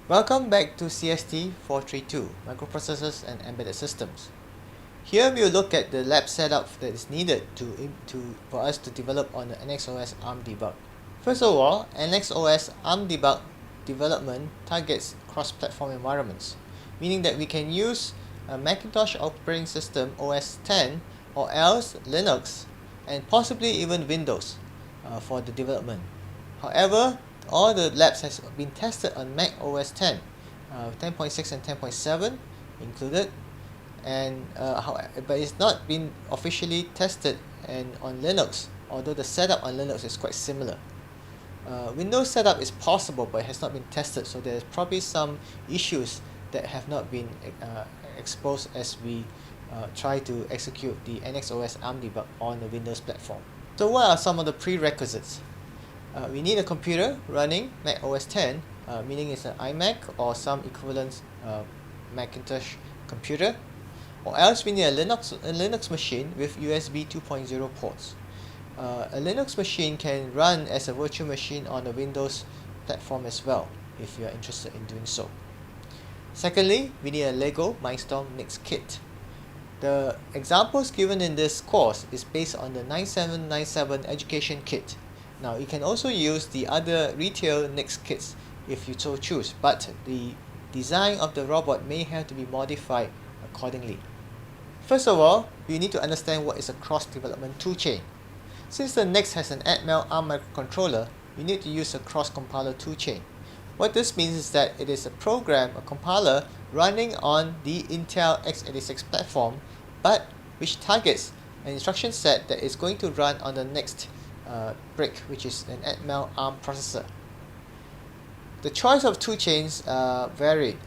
Welcome back to CST432, Microprocessors and Embedded Systems. Here we will look at the lab setup that is needed for us to develop on the NxOS-Armdebug. First of all, NxOS-Armdebug development targets cross-platform environments, meaning that we can use a Macintosh operating system OS X or else Linux and possibly even Windows for the development. However, all the labs has been tested on Mac OS X, 10.6 and 10.7 included, and but it's not been officially tested on Linux, although the setup on Linux is quite similar. Windows setup is possible, but it has not been tested, so there's probably some issues that have not been exposed as we try to execute the NxOS-Armdebug on the Windows platform. So what are some of the prerequisites? We need a computer running Mac OS X, meaning it's an iMac or some equivalent Macintosh computer, or else we need a Linux machine with USB 2.0 ports. A Linux machine can run as a virtual machine on a Windows platform as well, if you are interested in doing so. Secondly, we need a LEGO MINDSTORMS NXT kit. The examples given in this course is based on the 9797 education kit. Now, you can also use the other retail NXT kits if you so choose, but the design of the robot may have to be modified accordingly. First of all, you need to understand what is a cross-development toolchain. Since the NXT has an Atmel ARM microcontroller, you need to use a cross-compiler toolchain. What this means is that it is a compiler running on the Intel x86 platform, but which targets an instruction set that is going to run on the next brick, which is an Atmel ARM processor. The choice of toolchains varied.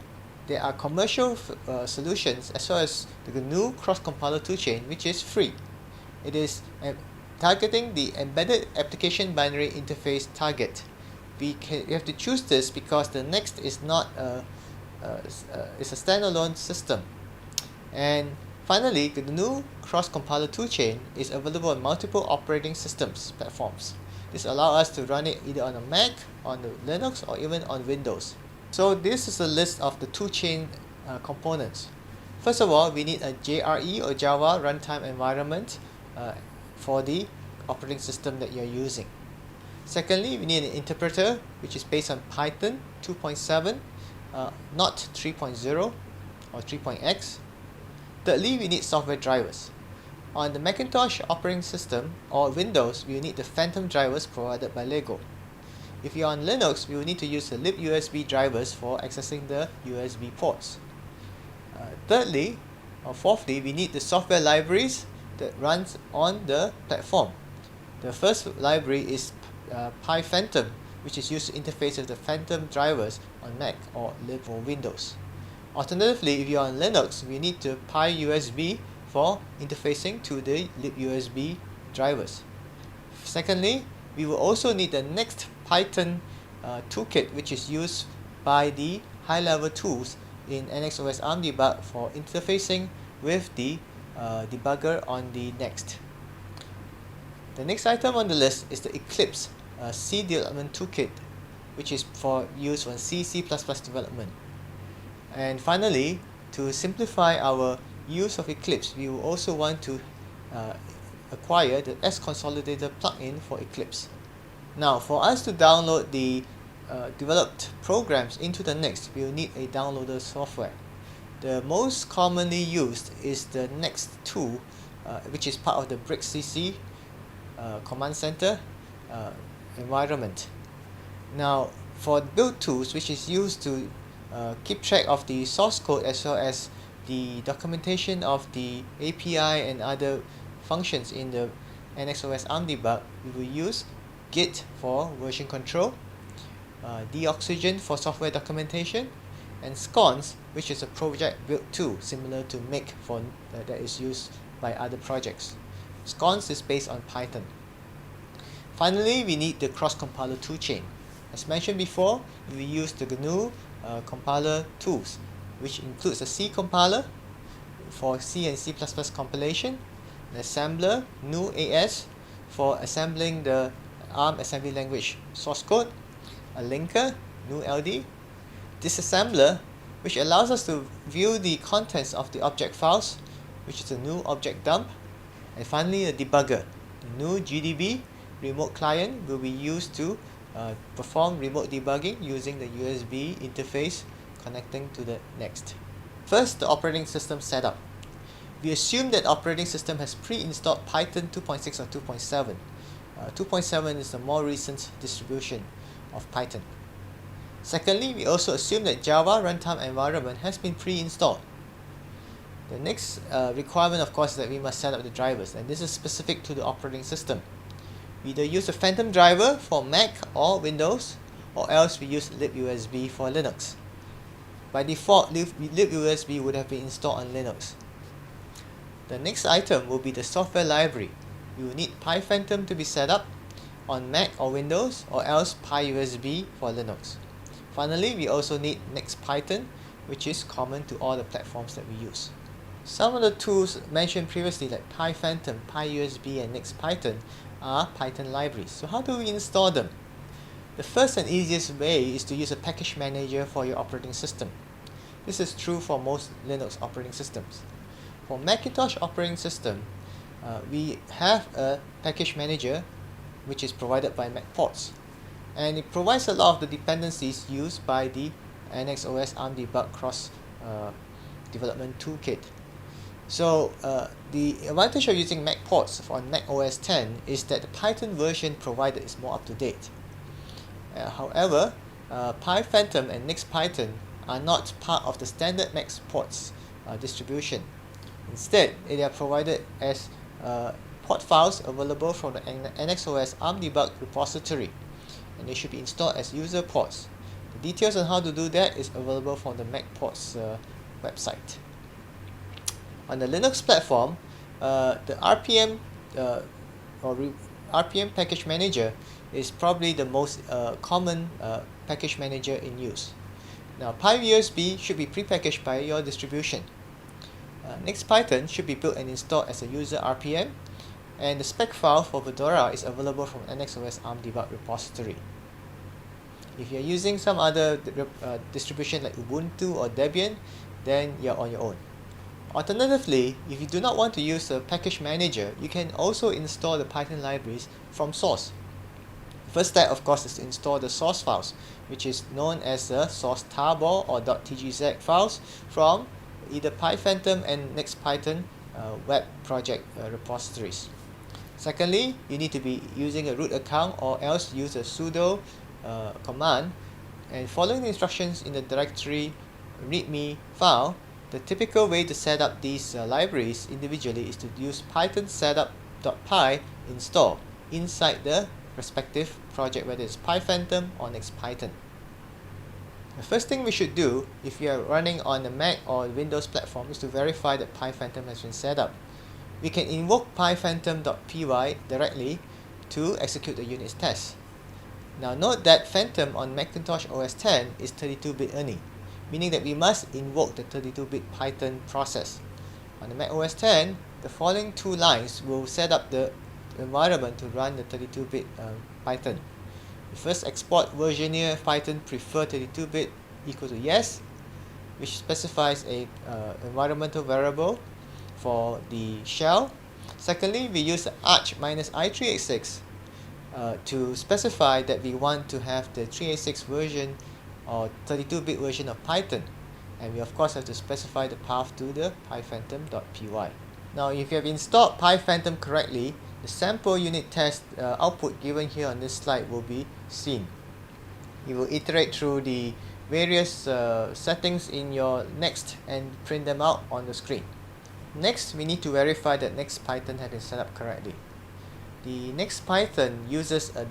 There are commercial solutions as well as the GNU cross-compiler toolchain, which is free. It is targeting the embedded application binary interface target. We have to choose this because the NXT is not it's a standalone system. And finally, the GNU cross-compiler toolchain is available on multiple operating systems platforms. This allows us to run it either on a Mac, on the Linux, or even on Windows. So this is a list of the toolchain components. First of all, we need a JRE or Java runtime environment for the operating system that you're using. Secondly, we need an interpreter which is based on Python 2.7, not 3.0 or 3.x. Thirdly, we need software drivers. On the Macintosh operating system or Windows, we will need the Phantom drivers provided by LEGO. If you're on Linux, we will need to use the libUSB drivers for accessing the USB ports. Fourthly, we need the software libraries that runs on the platform. The first library is PyPhantom, which is used to interface with the Phantom drivers on Mac or Windows. Alternatively, if you're on Linux, we need the PyUSB for interfacing to the libUSB drivers. Secondly, we will also need the next Python toolkit, which is used by the high-level tools in NxOS-Armdebug for interfacing with the debugger on the NXT. The next item on the list is the Eclipse C development toolkit, which is for use on C development. And finally, to simplify our use of Eclipse, we will also want to acquire the S-Consolidator plugin for Eclipse. Now, for us to download the developed programs into the NXT, we will need a downloader software. The most commonly used is the NXT tool, which is part of the BrickCC command center environment. Now, for build tools, which is used to keep track of the source code as well as the documentation of the API and other functions in the NxOS-Armdebug, we will use Git for version control, Deoxygen for software documentation, and Sconce, which is a project build tool similar to Make that is used by other projects. Sconce is based on Python. Finally, we need the cross-compiler toolchain. As mentioned before, we use the GNU compiler tools, which includes a C compiler for C and C++ compilation, an assembler, NuAS, for assembling the ARM assembly language source code, a linker, NuLD, disassembler, which allows us to view the contents of the object files, which is a new object dump, and finally a debugger. The new GDB remote client will be used to perform remote debugging using the USB interface connecting to the NXT. First, the operating system setup. We assume that operating system has pre-installed Python 2.6 or 2.7. 2.7 is the more recent distribution of Python. Secondly, we also assume that Java runtime environment has been pre-installed. The next requirement, of course, is that we must set up the drivers, and this is specific to the operating system. We either use a phantom driver for Mac or Windows, or else we use libusb for Linux. By default, libusb would have been installed on Linux. The next item will be the software library. You will need PyPhantom to be set up on Mac or Windows, or else PyUSB for Linux. Finally, we also need NextPython, which is common to all the platforms that we use. Some of the tools mentioned previously, like PyPhantom, PyUSB, and NextPython, are Python libraries. So how do we install them? The first and easiest way is to use a package manager for your operating system. This is true for most Linux operating systems. For Macintosh operating system, we have a package manager which is provided by MacPorts, and it provides a lot of the dependencies used by the NxOS-Armdebug cross development toolkit. So the advantage of using MacPorts on Mac OS X is that the Python version provided is more up to date. However, PyPhantom and NextPython are not part of the standard MacPorts distribution. Instead, they are provided as port files available from the NxOS-Armdebug repository, and they should be installed as user ports. The details on how to do that is available from the MacPorts website. On the Linux platform, the RPM RPM package manager is probably the most common package manager in use. Now, PyUSB should be prepackaged by your distribution. NextPython should be built and installed as a user RPM, and the spec file for Fedora is available from NxOS-Armdebug repository. If you're using some other distribution like Ubuntu or Debian, then you're on your own. Alternatively, if you do not want to use a package manager, you can also install the Python libraries from source. First step, of course, is to install the source files, which is known as the source tarball or .tgz files from either PyPhantom and NextPython web project repositories. Secondly, you need to be using a root account, or else use a sudo command and following the instructions in the directory readme file. The typical way to set up these libraries individually is to use python setup.py install inside the respective project, whether it's PyPhantom or NextPython. The first thing we should do if you are running on a Mac or Windows platform is to verify that PyPhantom has been set up. We can invoke pyphantom.py directly to execute the unit test. Now note that Phantom on Macintosh OS X is 32-bit only, meaning that we must invoke the 32-bit Python process. On the Mac OS X, the following two lines will set up the environment to run the 32-bit Python. We first export versioneer Python prefer 32-bit equal to yes, which specifies a environmental variable for the shell. Secondly, we use the arch-i386 to specify that we want to have the 386 version or 32-bit version of Python, and we of course have to specify the path to the pyphantom.py. Now, if you have installed PyPhantom correctly, the sample unit test output given here on this slide will be seen. You will iterate through the various settings in your Next and print them out on the screen. Next, we need to verify that NextPython has been set up correctly. The NextPython uses a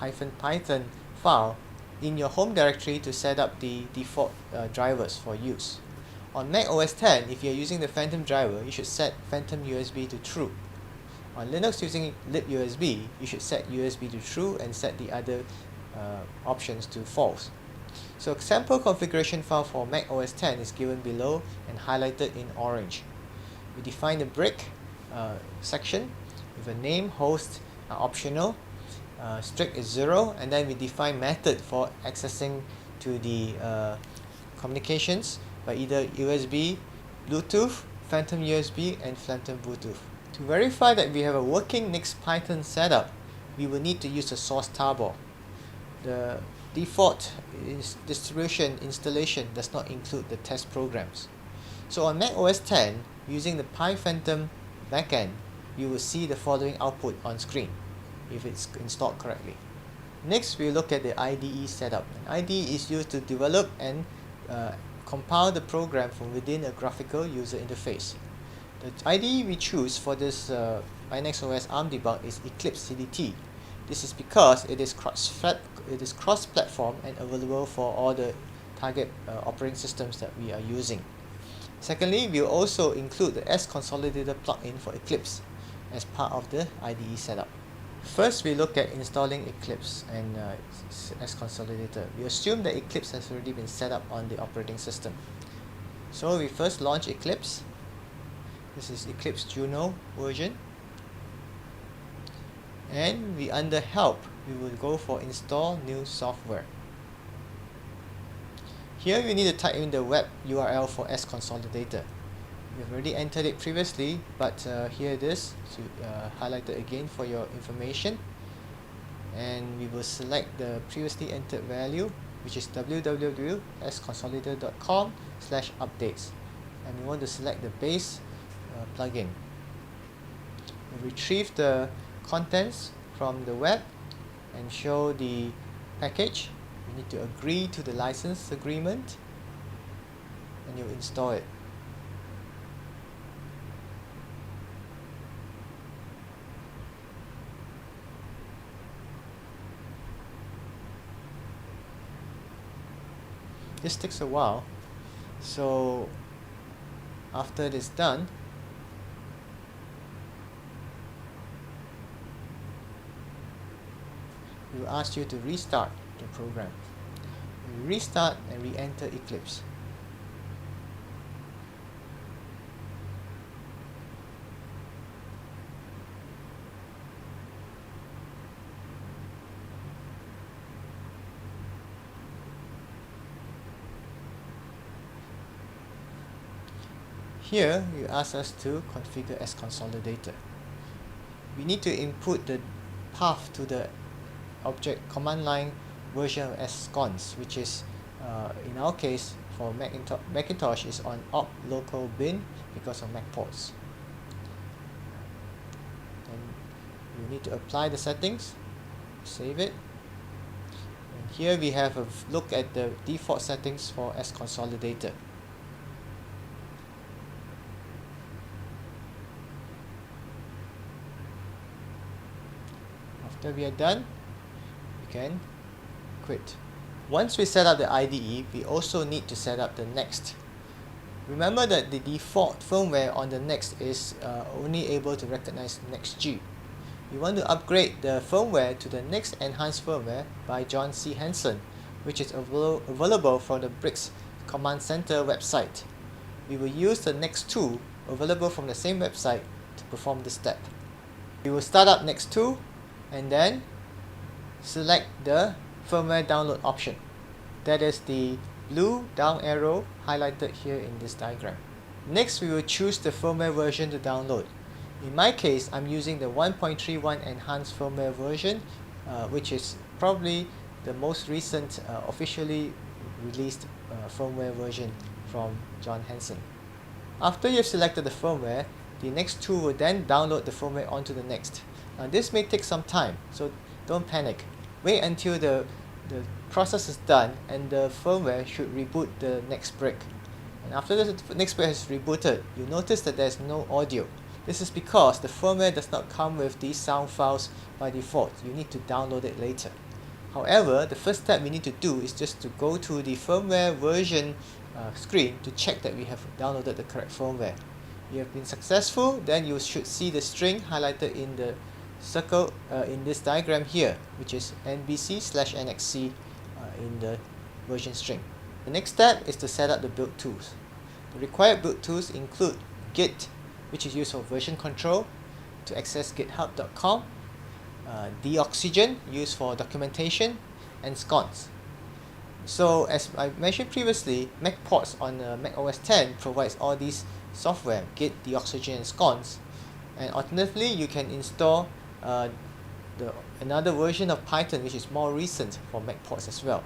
.nxt-python file in your home directory to set up the default drivers for use. On Mac OS X, if you are using the Phantom driver, you should set Phantom USB to true. On Linux using libusb, you should set USB to true and set the other options to false. So sample configuration file for Mac OS X is given below and highlighted in orange. We define the brick section with a name, host optional, strict is 0, and then we define method for accessing to the communications by either USB, Bluetooth, Phantom USB, and Phantom Bluetooth. To verify that we have a working Nix Python setup, we will need to use the source tarball. The default distribution installation does not include the test programs. So on Mac OS X, using the PyPhantom backend, you will see the following output on screen if it's installed correctly. Next, we look at the IDE setup. An IDE is used to develop and compile the program from within a graphical user interface. The IDE we choose for this NxOS-Armdebug is Eclipse CDT. This is because it is cross-platform and available for all the target operating systems that we are using. Secondly, we will also include the S-Consolidator plugin for Eclipse as part of the IDE setup. First, we look at installing Eclipse and S-Consolidator. We assume that Eclipse has already been set up on the operating system. So we first launch Eclipse. This is Eclipse Juno version. And under Help, we will go for Install New Software. Here we need to type in the web URL for S-Consolidator. We've already entered it previously, but here it is, to highlight it again for your information. And we will select the previously entered value, which is www.sconsolidator.com/updates. And we want to select the base plugin. We retrieve the contents from the web and show the package. You need to agree to the license agreement and you install it. This takes a while, so after it is done, we will ask you to restart the program. We restart and re-enter Eclipse. Here, you ask us to configure S-Consolidator. We need to input the path to the object command line version of scons, which is in our case for Macintosh is on op local bin because of Mac ports. Then you need to apply the settings, save it, and here we have a look at the default settings for S-Consolidator. After we are done, we can quit. Once we set up the IDE, we also need to set up the Next. Remember that the default firmware on the Next is only able to recognize NextG. We want to upgrade the firmware to the Next Enhanced Firmware by John Hansen, which is available from the Bricks Command Center website. We will use the Next 2 available from the same website to perform this step. We will start up Next 2 and then select the firmware download option. That is the blue down arrow highlighted here in this diagram. Next, we will choose the firmware version to download. In my case, I'm using the 1.31 Enhanced Firmware version, which is probably the most recent officially released firmware version from John Hansen. After you've selected the firmware, the Next 2 will then download the firmware onto the Next. This may take some time, so don't panic. Wait until the process is done and the firmware should reboot the next brick. And after the next brick has rebooted, you notice that there's no audio. This is because the firmware does not come with these sound files by default. You need to download it later. However, the first step we need to do is just to go to the firmware version screen to check that we have downloaded the correct firmware. If you have been successful, then you should see the string highlighted in the circle in this diagram here, which is NBC/NXC in the version string. The next step is to set up the build tools. The required build tools include Git, which is used for version control to access github.com, Deoxygen, used for documentation, and scons. So as I mentioned previously, Mac ports on Mac OS X provides all these software, Git, Deoxygen, and sconce. And alternatively, you can install another version of Python which is more recent for Mac ports as well.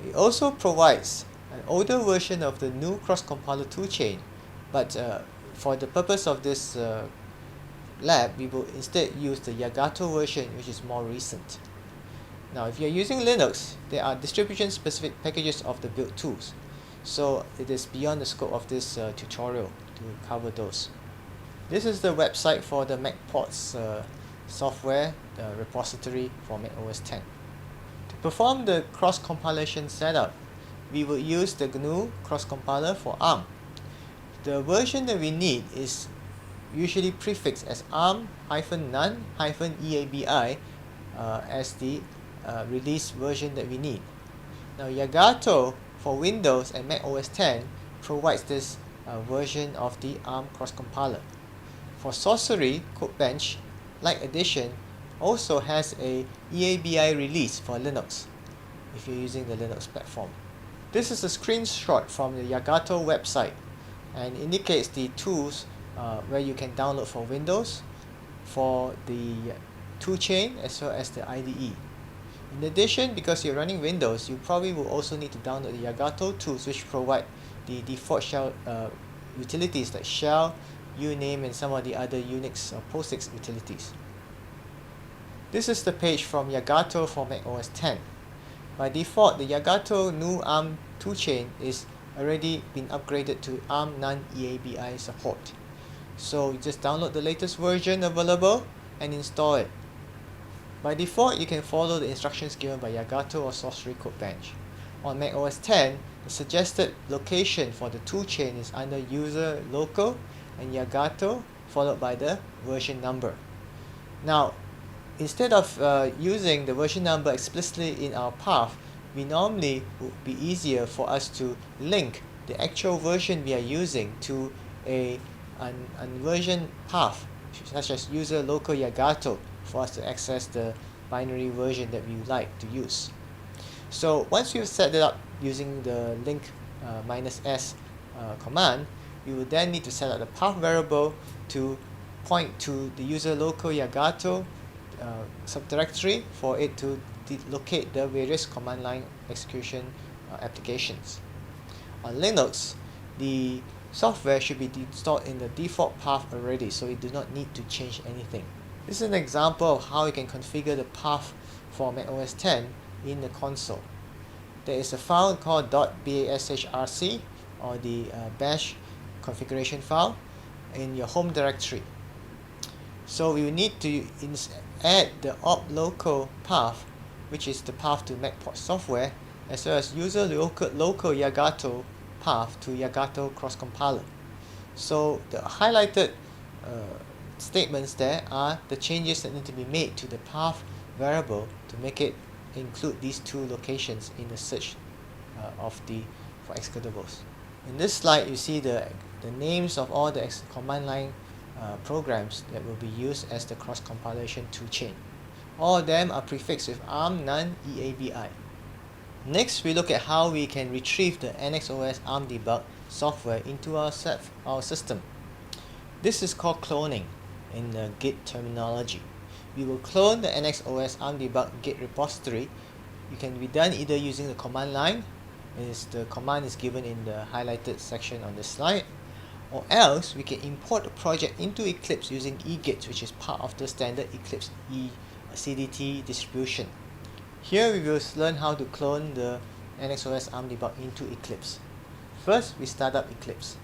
It also provides an older version of the new cross-compiler toolchain, but for the purpose of this lab, we will instead use the Yagato version, which is more recent. Now, if you're using Linux, there are distribution-specific packages of the build tools, so it is beyond the scope of this tutorial to cover those. This is the website for the Mac ports software repository for Mac OS X. To perform the cross-compilation setup, we will use the GNU cross-compiler for ARM. The version that we need is usually prefixed as ARM-none-EABI as the release version that we need. Now, Yagato for Windows and Mac OS X provides this version of the ARM cross-compiler. For Sorcery, Codebench, like Addition, also has a EABI release for Linux if you're using the Linux platform. This is a screenshot from the Yagato website and indicates the tools where you can download for Windows, for the toolchain, as well as the IDE. In addition, because you're running Windows, you probably will also need to download the Yagato tools, which provide the default shell utilities like shell, uname, and some of the other Unix or POSIX utilities. This is the page from Yagato for Mac OS X. By default, the Yagato new ARM toolchain is already been upgraded to ARM non-EABI support. So you just download the latest version available and install it. By default, you can follow the instructions given by Yagato or Sorcery Codebench. On Mac OS X, the suggested location for the toolchain is under User Local and Yagato, followed by the version number. Now, instead of using the version number explicitly in our path, we normally would be easier for us to link the actual version we are using to an version path, such as user local Yagato, for us to access the binary version that we would like to use. So once we've set it up using the link -s command, we will then need to set up the path variable to point to the user local Yagato subdirectory for it to locate the various command line execution applications. On Linux, the software should be installed in the default path already, so you do not need to change anything. This is an example of how you can configure the path for Mac OS X in the console. There is a file called .bashrc, or the bash configuration file, in your home directory. So we will need to add the oplocal path, which is the path to MacPort software, as well as user local Yagato path to Yagato cross-compiler. So the highlighted statements there are the changes that need to be made to the path variable to make it include these two locations in the search for executables. In this slide, you see the names of all the command line programs that will be used as the cross-compilation toolchain. All of them are prefixed with ARM non-EABI. Next, we look at how we can retrieve the NxOS-Armdebug software into our system. This is called cloning in the Git terminology. We will clone the NxOS-Armdebug Git repository. It can be done either using the command line, as the command is given in the highlighted section on this slide, or else we can import the project into Eclipse using egit, which is part of the standard Eclipse CDT distribution. Here we will learn how to clone the NxOS-Armdebug into Eclipse. First, we start up Eclipse.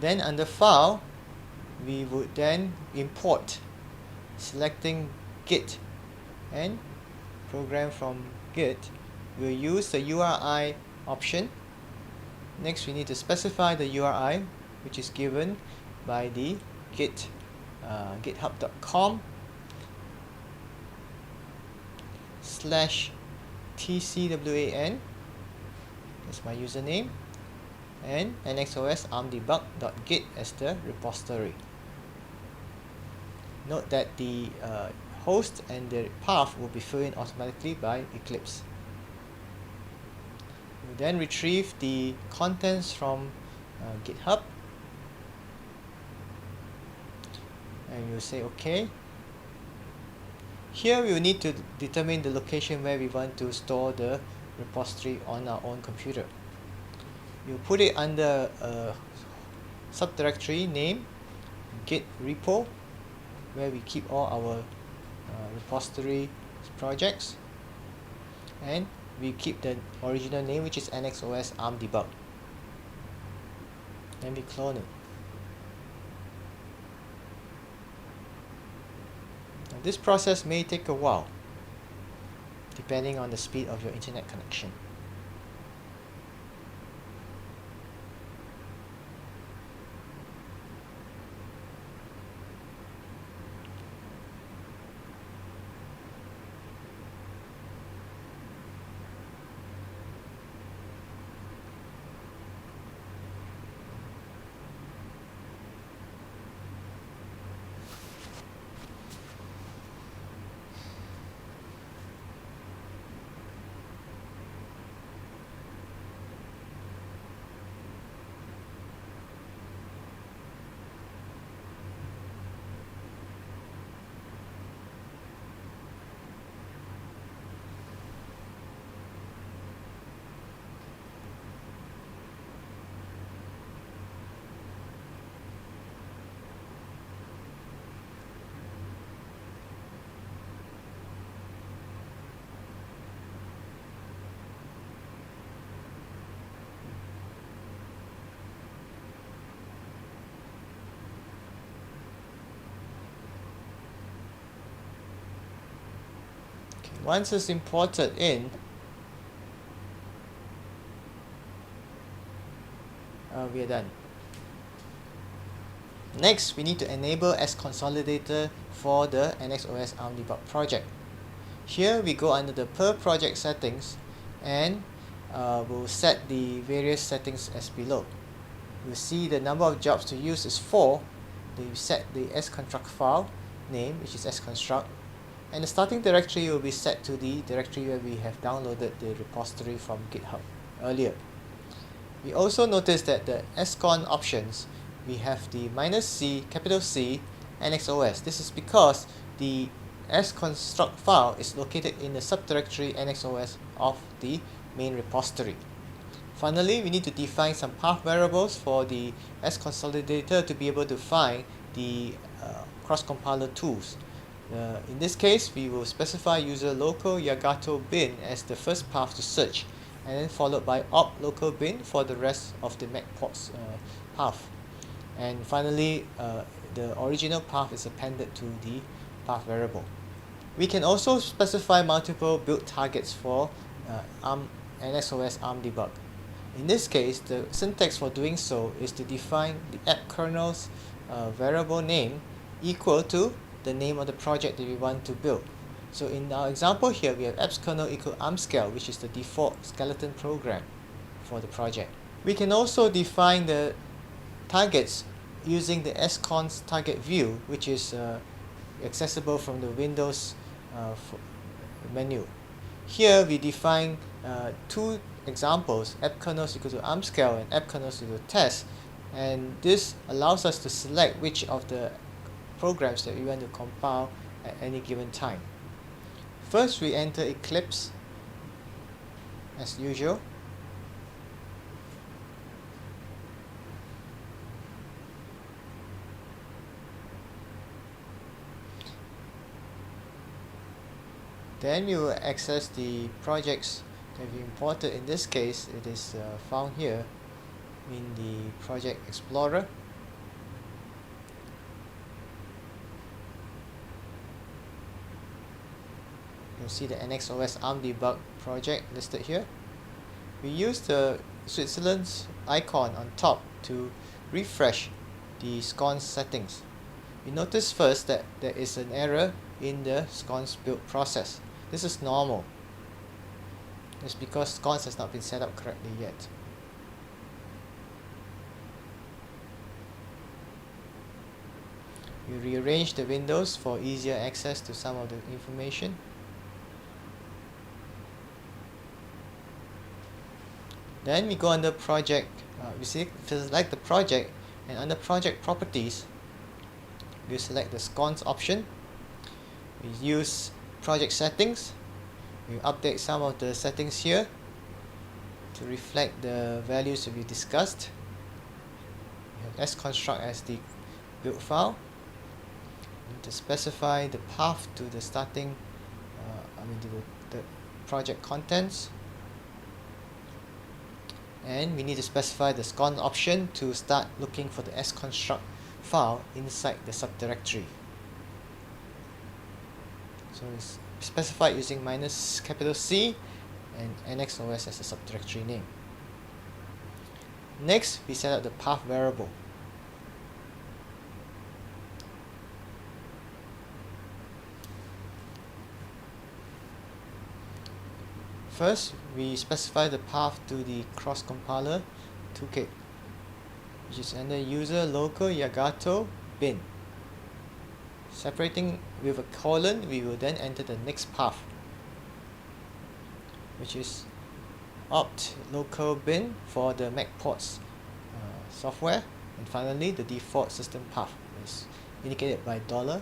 Then under File, we would then import, selecting Git and program from Git. We'll use the URI option. Next, we need to specify the URI, which is given by the github.com/tcwan. That's my username. and NxOS-Armdebug.git as the repository. Note that the host and the path will be filled in automatically by Eclipse. We then retrieve the contents from GitHub, and you'll say OK. Here we will need to determine the location where we want to store the repository on our own computer. You put it under a subdirectory name git repo, where we keep all our repository projects, and we keep the original name, which is NxOS-Armdebug. Then we clone it. Now, this process may take a while, depending on the speed of your internet connection. Once it's imported in, we are done. Next, we need to enable as consolidator for the NxOS-Armdebug project. Here we go under the per project settings, and we'll set the various settings as below. You'll see the number of jobs to use is 4. Then you set the sconstruct file name, which is sconstruct, and the starting directory will be set to the directory where we have downloaded the repository from GitHub earlier. We also notice that the scon options, we have the -C, capital C, NxOS. This is because the sconstruct file is located in the subdirectory NxOS of the main repository. Finally, we need to define some path variables for the sconsolidator to be able to find the cross-compiler tools. In this case, we will specify user local yagato bin as the first path to search, and then followed by op local bin for the rest of the macports path. And finally, the original path is appended to the path variable. We can also specify multiple build targets for NxOS-Armdebug. In this case, the syntax for doing so is to define the app kernel's variable name equal to the name of the project that we want to build. So in our example here, we have apps kernel equal armscale, which is the default skeleton program for the project. We can also define the targets using the scons target view, which is accessible from the Windows menu. Here we define two examples, app kernels equal to armscale and app kernels equal to test, and this allows us to select which of the programs that we want to compile at any given time. First, we enter Eclipse as usual. Then we will access the projects that we imported. In this case, it is found here in the Project Explorer. You'll see the NxOS-Armdebug project listed here. We use the Switzerland's icon on top to refresh the sconce settings. We notice first that there is an error in the sconce build process. This is normal. It's because sconce has not been set up correctly yet. We rearrange the windows for easier access to some of the information. Then we go under project, we select the project, and under project properties we select the sconce option. We use project settings. We update some of the settings here to reflect the values that we discussed. We have sconstruct as the build file. We need to specify the path to the starting, to the project contents. And we need to specify the sconce option to start looking for the sconstruct file inside the subdirectory. So it's specified using -C and NxOS as a subdirectory name. Next, we set up the path variable. First, we specify the path to the cross-compiler toolkit, which is under user local Yagato bin. Separating with a colon, we will then enter the next path, which is opt local bin for the MacPorts software, and finally the default system path is indicated by $PATH.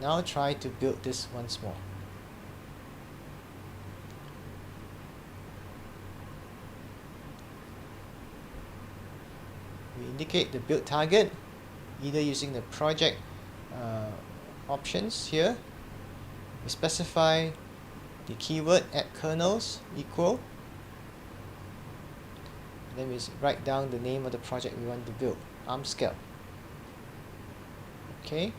Now try to build this once more. We indicate the build target either using the project options here. We specify the keyword add kernels equal. Then we write down the name of the project we want to build, ARMscale. Okay.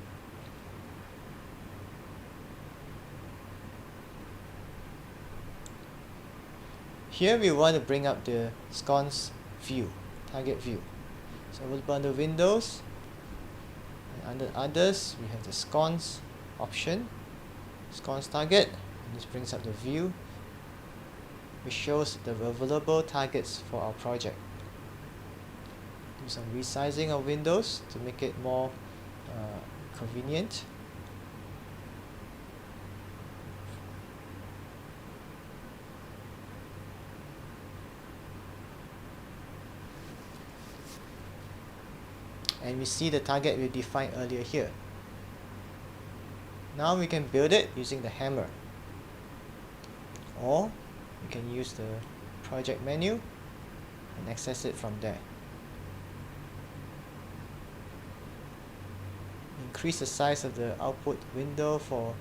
Here we want to bring up the sconce view, target view. So we'll under Windows, and under Others we have the sconce option, sconce target, and this brings up the view which shows the available targets for our project. Do some resizing of Windows to make it more convenient. And we see the target we defined earlier here. Now we can build it using the hammer, or we can use the project menu and access it from there. Increase the size of the output window for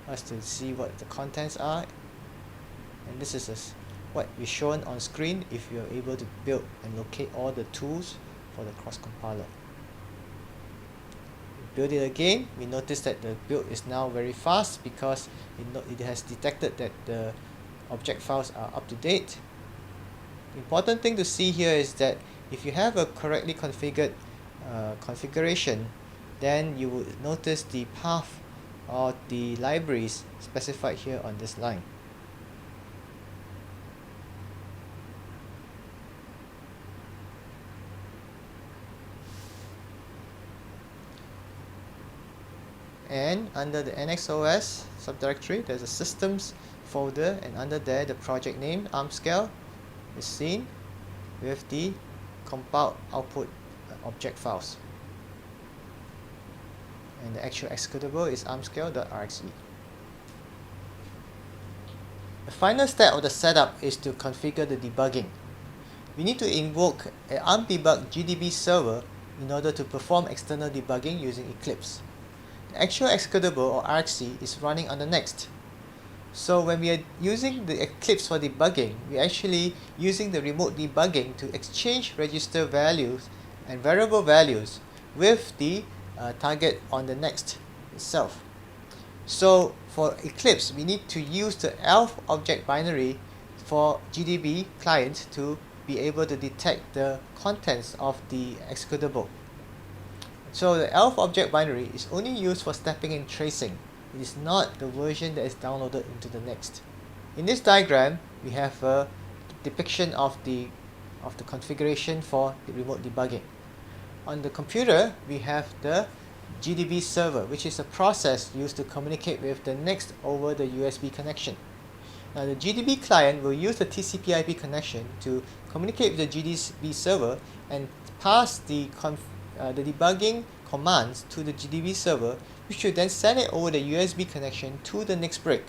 us to see what the contents are, and this is what is shown on screen if you are able to build and locate all the tools for the cross-compiler. Build it again, we notice that the build is now very fast because it has detected that the object files are up to date. The important thing to see here is that if you have a correctly configured configuration, then you will notice the path or the libraries specified here on this line. And under the NxOS subdirectory, there's a systems folder, and under there the project name ARMscale is seen with the compiled output object files. And the actual executable is armscale.rxe. The final step of the setup is to configure the debugging. We need to invoke an Armdebug GDB server in order to perform external debugging using Eclipse. The actual executable or RxE is running on the Next. So when we are using the Eclipse for debugging, we are actually using the remote debugging to exchange register values and variable values with the target on the Next itself. So for Eclipse, we need to use the ELF object binary for GDB client to be able to detect the contents of the executable. So the ELF object binary is only used for stepping and tracing. It is not the version that is downloaded into the Next. In this diagram, we have a depiction of the configuration for the remote debugging. On the computer, we have the GDB server, which is a process used to communicate with the NeXT over the USB connection. Now, the GDB client will use the TCP/IP connection to communicate with the GDB server and pass the debugging commands to the GDB server, which should then send it over the USB connection to the NeXT brick.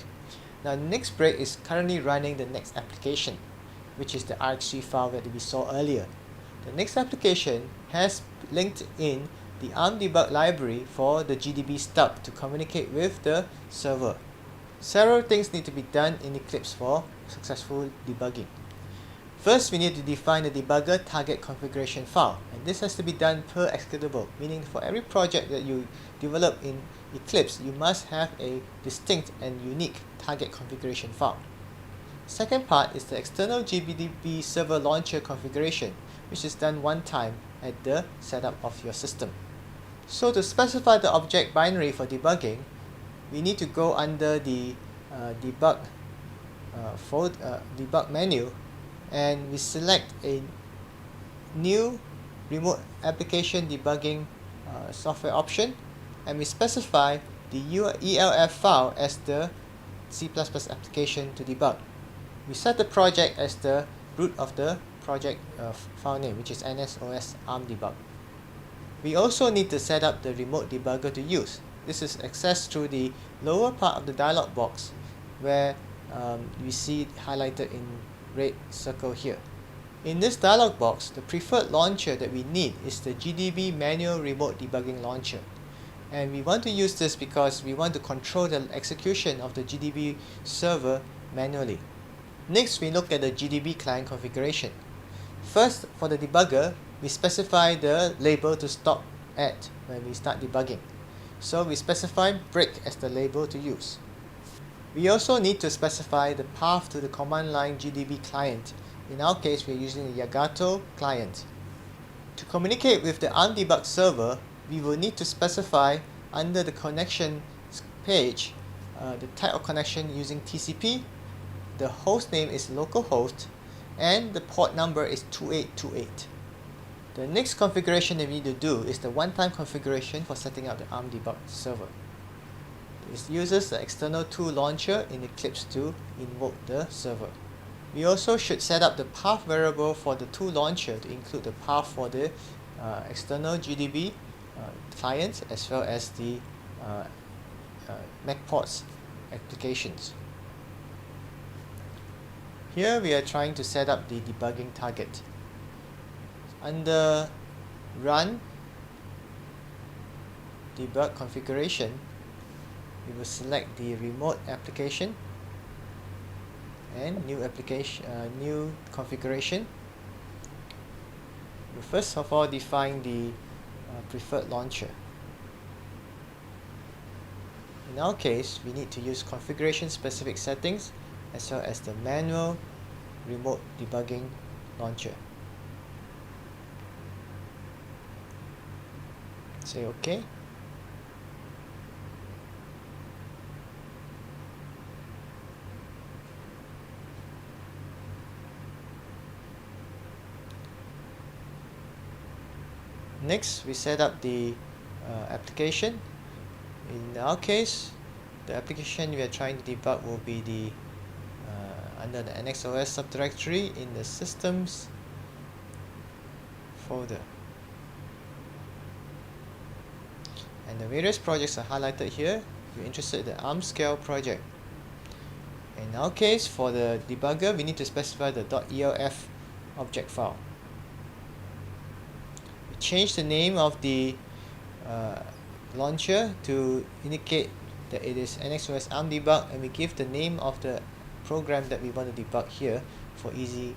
Now, NeXT brick is currently running the NeXT application, which is the RxC file that we saw earlier. The NeXT application has linked in the Armdebug library for the GDB stub to communicate with the server. Several things need to be done in Eclipse for successful debugging. First, we need to define the debugger target configuration file, and this has to be done per executable, meaning for every project that you develop in Eclipse, you must have a distinct and unique target configuration file. Second part is the external GDB server launcher configuration, which is done one time at the setup of your system. So to specify the object binary for debugging, we need to go under the debug menu, and we select a new remote application debugging software option, and we specify the ELF file as the C++ application to debug. We set the project as the root of the project file name, which is NxOS-Armdebug. We also need to set up the remote debugger to use. This is accessed through the lower part of the dialog box, where we see it highlighted in red circle here. In this dialog box, the preferred launcher that we need is the GDB manual remote debugging launcher. And we want to use this because we want to control the execution of the GDB server manually. Next, we look at the GDB client configuration. First, for the debugger, we specify the label to stop at when we start debugging. So we specify brick as the label to use. We also need to specify the path to the command line GDB client. In our case, we are using the Yagato client. To communicate with the Armdebug server, we will need to specify under the connection page the type of connection using TCP, the host name is localhost, and the port number is 2828. The next configuration that we need to do is the one-time configuration for setting up the Armdebug server. This uses the external tool launcher in Eclipse to invoke the server. We also should set up the path variable for the tool launcher to include the path for the external GDB client as well as the MacPorts applications. Here we are trying to set up the debugging target. Under Run Debug Configuration, we will select the remote application and new configuration. We first of all define the preferred launcher. In our case, we need to use configuration specific settings as well as the manual remote debugging launcher. Say OK. Next, we set up the application. In our case, the application we are trying to debug will be the under the NxOS subdirectory in the systems folder. And the various projects are highlighted here. We're interested in the ARMScale project. In our case, for the debugger, we need to specify the .elf object file. We change the name of the launcher to indicate that it is NxOS-Armdebug, and we give the name of the program that we want to debug here for easy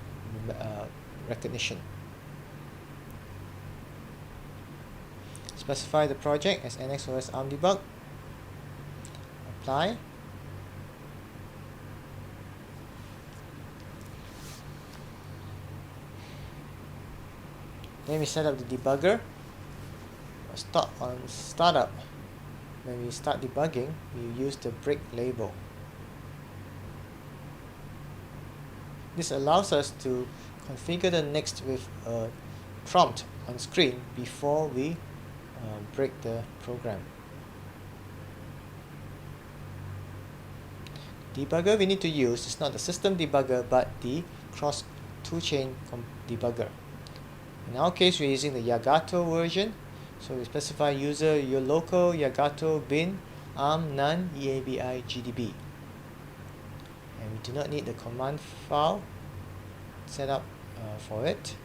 recognition. Specify the project as NxOS-Armdebug. Apply. Then we set up the debugger. On startup, when we start debugging, we use the brick label. This allows us to configure the Next with a prompt on screen before we break the program. Debugger we need to use is not the system debugger but the cross toolchain debugger. In our case, we're using the Yagato version, so we specify user your local Yagato bin arm none eabi gdb, and we do not need the command file set up for it.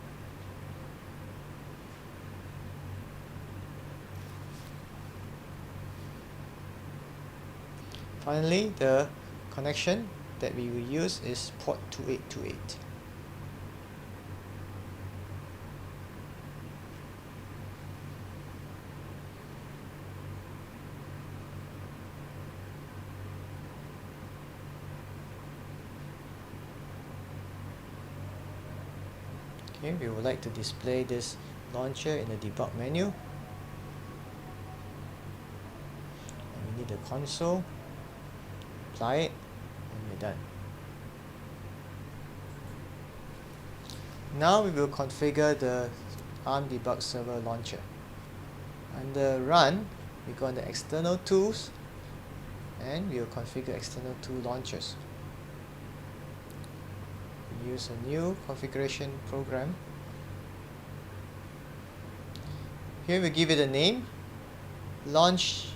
Finally, the connection that we will use is port 2828. Okay, we would like to display this launcher in the debug menu. And we need the console. Apply it, and we're done. Now we will configure the Armdebug server launcher. Under Run, we go under External Tools, and we will configure external tool launchers. We use a new configuration program. Here we give it a name, Launch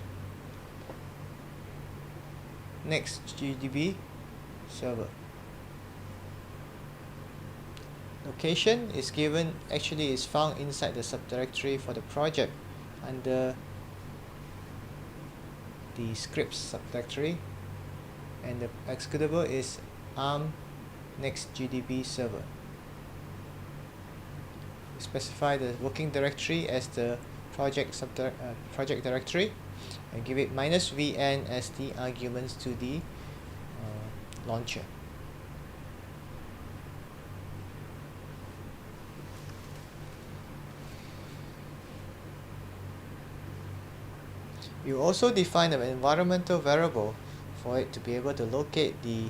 NxGDB server. Location is given, actually is found inside the subdirectory for the project under the scripts subdirectory, and the executable is arm NxGDB server. We specify the working directory as the project directory, and give it -vn as the arguments to the launcher. You also define an environmental variable for it to be able to locate the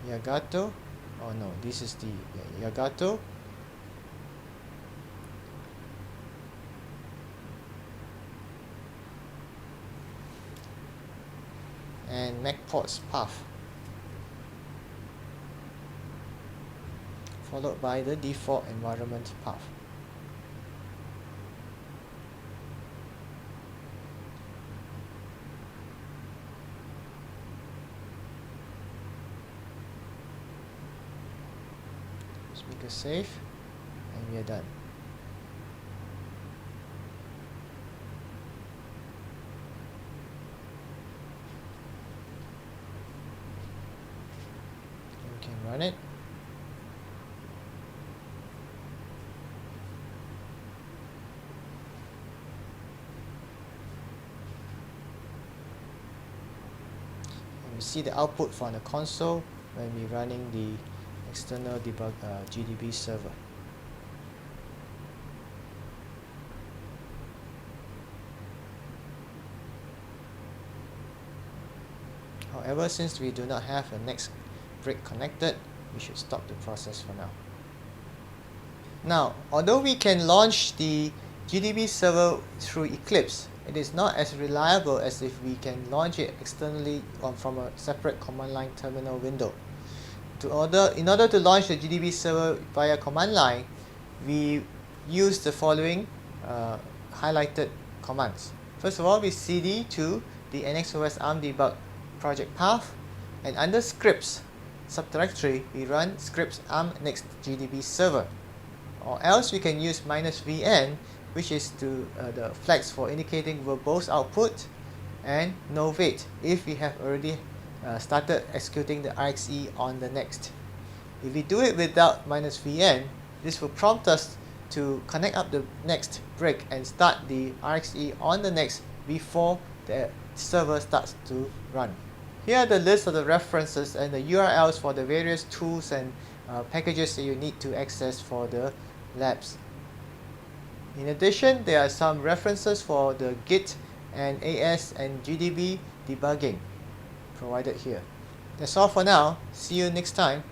Yagato. Oh no, this is the Yagato and MacPort's path, followed by the default environment path. Let's make a save, and we are done. We can run it. And we see the output from the console when we're running the external debug GDB server. However, since we do not have a next brick connected, we should stop the process for now. Now, although we can launch the GDB server through Eclipse, it is not as reliable as if we can launch it externally from a separate command line terminal window. In order to launch the GDB server via command line, we use the following highlighted commands. First of all, we cd to the NxOS-Armdebug project path, and under scripts subdirectory, we run scripts arm next GDB server. Or else we can use -vn, which is the flags for indicating verbose output, and novate if we have already started executing the RxE on the next. If we do it without -vn, this will prompt us to connect up the next brick and start the RxE on the next before the server starts to run. Here are the list of the references and the URLs for the various tools and packages that you need to access for the labs. In addition, there are some references for the Git and AS and GDB debugging provided here. That's all for now. See you next time.